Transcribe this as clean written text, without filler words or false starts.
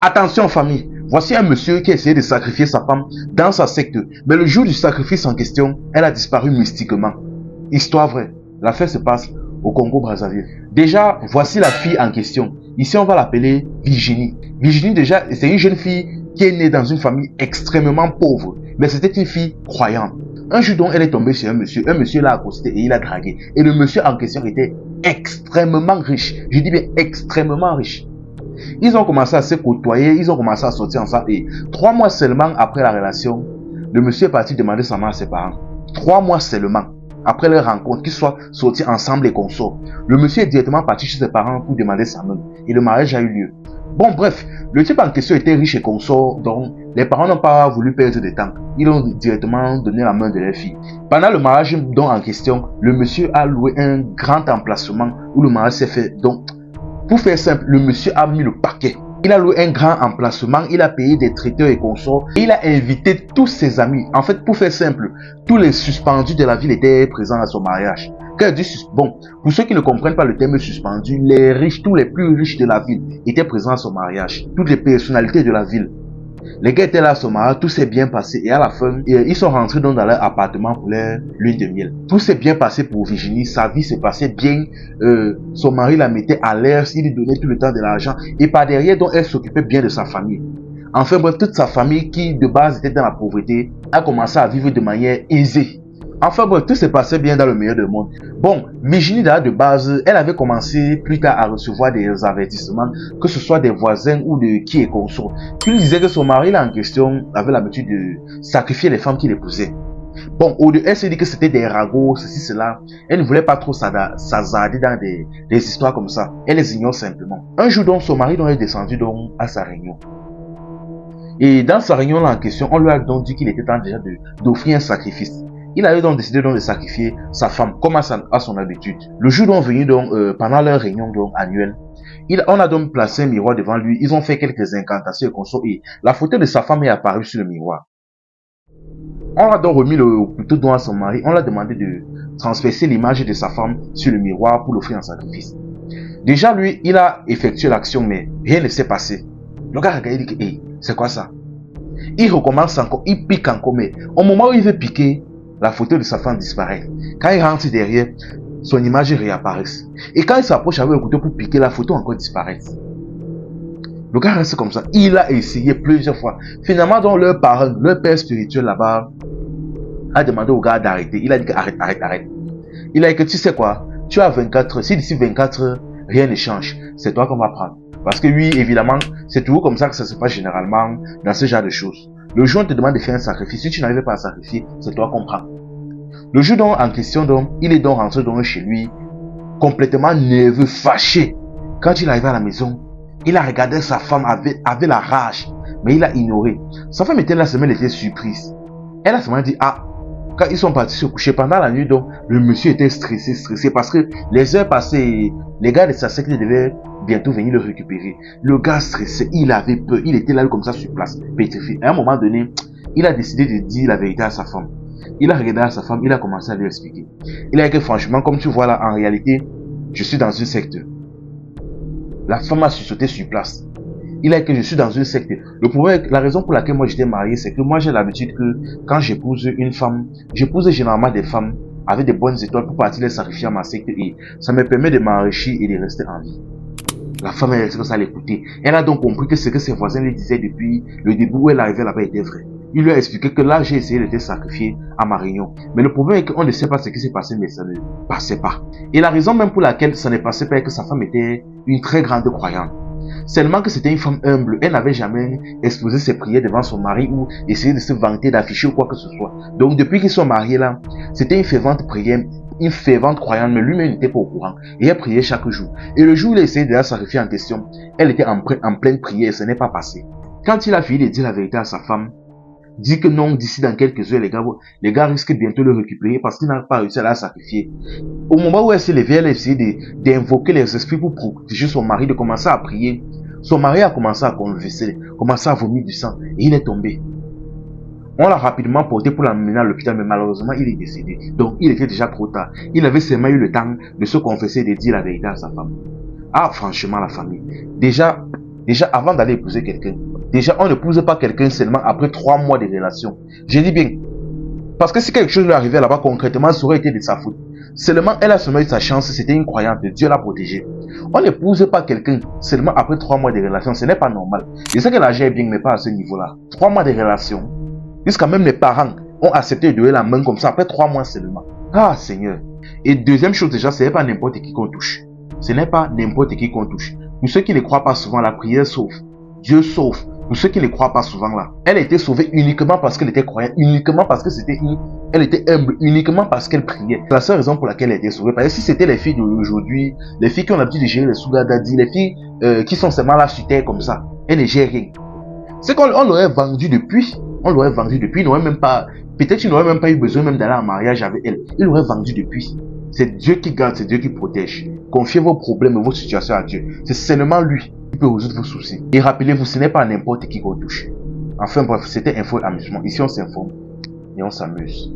Attention famille, voici un monsieur qui a essayé de sacrifier sa femme dans sa secte. Mais le jour du sacrifice en question, elle a disparu mystiquement. Histoire vraie, l'affaire se passe au Congo-Brazzaville. Déjà, voici la fille en question. Ici, on va l'appeler Virginie. Virginie, déjà, c'est une jeune fille qui est née dans une famille extrêmement pauvre. Mais c'était une fille croyante. Un jour donc, elle est tombée sur un monsieur l'a accosté et il a dragué. Et le monsieur en question était extrêmement riche. Je dis bien extrêmement riche. Ils ont commencé à se côtoyer, ils ont commencé à sortir ensemble et 3 mois seulement après la relation, le monsieur est parti demander sa main à ses parents. 3 mois seulement après leur rencontre, qu'ils soient sortis ensemble et consorts. Le monsieur est directement parti chez ses parents pour demander sa main et le mariage a eu lieu. Bon bref, le type en question était riche et consort, donc les parents n'ont pas voulu perdre de temps. Ils ont directement donné la main de leur fille. Pendant le mariage donc en question, le monsieur a loué un grand emplacement où le mariage s'est fait. Donc, pour faire simple, le monsieur a mis le paquet. Il a loué un grand emplacement, il a payé des traiteurs et consorts. Il a invité tous ses amis. En fait, pour faire simple, tous les suspendus de la ville étaient présents à son mariage. Quand je dis bon, pour ceux qui ne comprennent pas le terme suspendu, les riches, tous les plus riches de la ville étaient présents à son mariage. Toutes les personnalités de la ville. Les gars étaient là à son mariage, tout s'est bien passé et à la fin, ils sont rentrés donc dans leur appartement pour leur lune de miel. Tout s'est bien passé pour Virginie, sa vie se passait bien, son mari la mettait à l'aise, il lui donnait tout le temps de l'argent et par derrière donc elle s'occupait bien de sa famille. Enfin bref, toute sa famille qui de base était dans la pauvreté a commencé à vivre de manière aisée. Enfin bref, tout se passait bien dans le meilleur des mondes. Bon, Virginie de base, elle avait commencé plus tard à recevoir des avertissements, que ce soit des voisins ou de qui est consort. Qui lui disait que son mari là en question avait l'habitude de sacrifier les femmes qu'il épousait. Bon, au lieu, elle s'est dit que c'était des ragots, ceci, cela. Elle ne voulait pas trop s'hasarder dans des histoires comme ça. Elle les ignore simplement. Un jour donc, son mari donc est descendu donc à sa réunion. Et dans sa réunion là en question, on lui a donc dit qu'il était temps déjà d'offrir un sacrifice. Il avait donc décidé donc de sacrifier sa femme, comme à son habitude. Le jour donc venu donc, pendant leur réunion donc annuelle, on a donc placé un miroir devant lui. Ils ont fait quelques incantations et consorts et la photo de sa femme est apparue sur le miroir. On a donc remis le couteau donc à son mari. On l'a demandé de transpercer l'image de sa femme sur le miroir pour l'offrir en sacrifice. Déjà lui, il a effectué l'action mais rien ne s'est passé. Le gars a regardé et dit que hey, c'est quoi ça? Il recommence encore, il pique encore mais au moment où il veut piquer, la photo de sa femme disparaît. Quand il rentre derrière, son image réapparaît. Et quand il s'approche avec le couteau pour piquer, la photo encore disparaît. Le gars reste comme ça. Il a essayé plusieurs fois. Finalement, donc, leur parent, leur père spirituel là-bas, a demandé au gars d'arrêter. Il a dit que arrête. Il a dit que tu sais quoi, tu as 24 heures. Si d'ici 24 heures, rien ne change, c'est toi qu'on va prendre. Parce que oui, évidemment, c'est toujours comme ça que ça se passe généralement dans ce genre de choses. Le jour où on te demande de faire un sacrifice, si tu n'arrives pas à sacrifier, c'est toi qu'on prend. Le jour donc en question, donc, il est donc rentré donc chez lui, complètement nerveux, fâché. Quand il arrive à la maison, il a regardé sa femme avec la rage, mais il a ignoré. Sa femme était là, elle était surprise. Elle a seulement dit, ah, quand ils sont partis se coucher pendant la nuit, donc, le monsieur était stressé parce que les heures passées, les gars de sa secte devaient bientôt venir le récupérer. Le gars stressé, il avait peur, il était là comme ça sur place, pétrifié. À un moment donné, il a décidé de dire la vérité à sa femme. Il a regardé à sa femme, il a commencé à lui expliquer. Il a dit que franchement, comme tu vois là, en réalité, je suis dans une secte. La femme a sursauté sur place. Il a dit que je suis dans une secte. Le problème, la raison pour laquelle moi j'étais marié, c'est que moi j'ai l'habitude que quand j'épouse une femme, j'épouse généralement des femmes avec des bonnes étoiles pour partir les sacrifier à ma secte et ça me permet de m'enrichir et de rester en vie. La femme est restée comme ça à l'écouter. Elle a donc compris que ce que ses voisins lui disaient depuis le début où elle arrivait là-bas était vrai. Il lui a expliqué que là j'ai essayé de te sacrifier à ma réunion. Mais le problème est qu'on ne sait pas ce qui s'est passé, mais ça ne passait pas. Et la raison même pour laquelle ça ne passait pas est que sa femme était une très grande croyante. Seulement que c'était une femme humble. Elle n'avait jamais exposé ses prières devant son mari ou essayé de se vanter, d'afficher ou quoi que ce soit. Donc depuis qu'ils sont mariés là, c'était une fervente prière, une fervente croyante, mais lui-même n'était pas au courant. Et elle priait chaque jour. Et le jour où il a essayé de la sacrifier en question, elle était en pleine prière, ce n'est pas passé. Quand il a fini de dire la vérité à sa femme, dit que non, d'ici dans quelques heures, les gars risquent bientôt de le récupérer parce qu'il n'a pas réussi à la sacrifier. Au moment où elle s'est levée, elle a essayé d'invoquer les esprits pour protéger son mari, de commencer à prier. Son mari a commencé à convulser, commencé à vomir du sang et il est tombé. On l'a rapidement porté pour l'amener à l'hôpital, mais malheureusement, il est décédé. Donc, il était déjà trop tard. Il avait seulement eu le temps de se confesser et de dire la vérité à sa femme. Ah, franchement, la famille. Déjà, déjà avant d'aller épouser quelqu'un, déjà on n'épouse pas quelqu'un seulement après 3 mois de relation. Je dis bien, parce que si quelque chose lui arrivait là-bas concrètement, ça aurait été de sa faute. Seulement, elle a seulement eu sa chance, c'était une croyante, Dieu l'a protégée. On n'épouse pas quelqu'un seulement après 3 mois de relation, ce n'est pas normal. Je sais que l'argent est bien, mais pas à ce niveau-là. 3 mois de relation, jusqu'à même les parents ont accepté de donner la main comme ça après 3 mois seulement. Ah Seigneur. Et deuxième chose déjà, ce n'est pas n'importe qui qu'on touche. Ce n'est pas n'importe qui qu'on touche. Pour ceux qui ne croient pas souvent, la prière sauve. Dieu sauve. Pour ceux qui ne croient pas souvent là, elle a été sauvée uniquement parce qu'elle était croyante, uniquement parce que elle était humble, uniquement parce qu'elle priait. C'est la seule raison pour laquelle elle a été sauvée. Parce que si c'était les filles d'aujourd'hui, les filles qui ont l'habitude de gérer les sugar daddy, les filles qui sont seulement là sur terre comme ça, elles ne gèrent rien. C'est qu'on l'aurait vendu depuis. On l'aurait vendu depuis. Il n'aurait même pas, peut-être qu'il n'aurait même pas eu besoin même d'aller en mariage avec elle. Il l'aurait vendu depuis. C'est Dieu qui garde, c'est Dieu qui protège. Confiez vos problèmes et vos situations à Dieu. C'est seulement lui qui peut résoudre vos soucis. Et rappelez-vous, ce n'est pas n'importe qui qu'on touche. Enfin bref, c'était Info et Amusement. Ici, on s'informe et on s'amuse.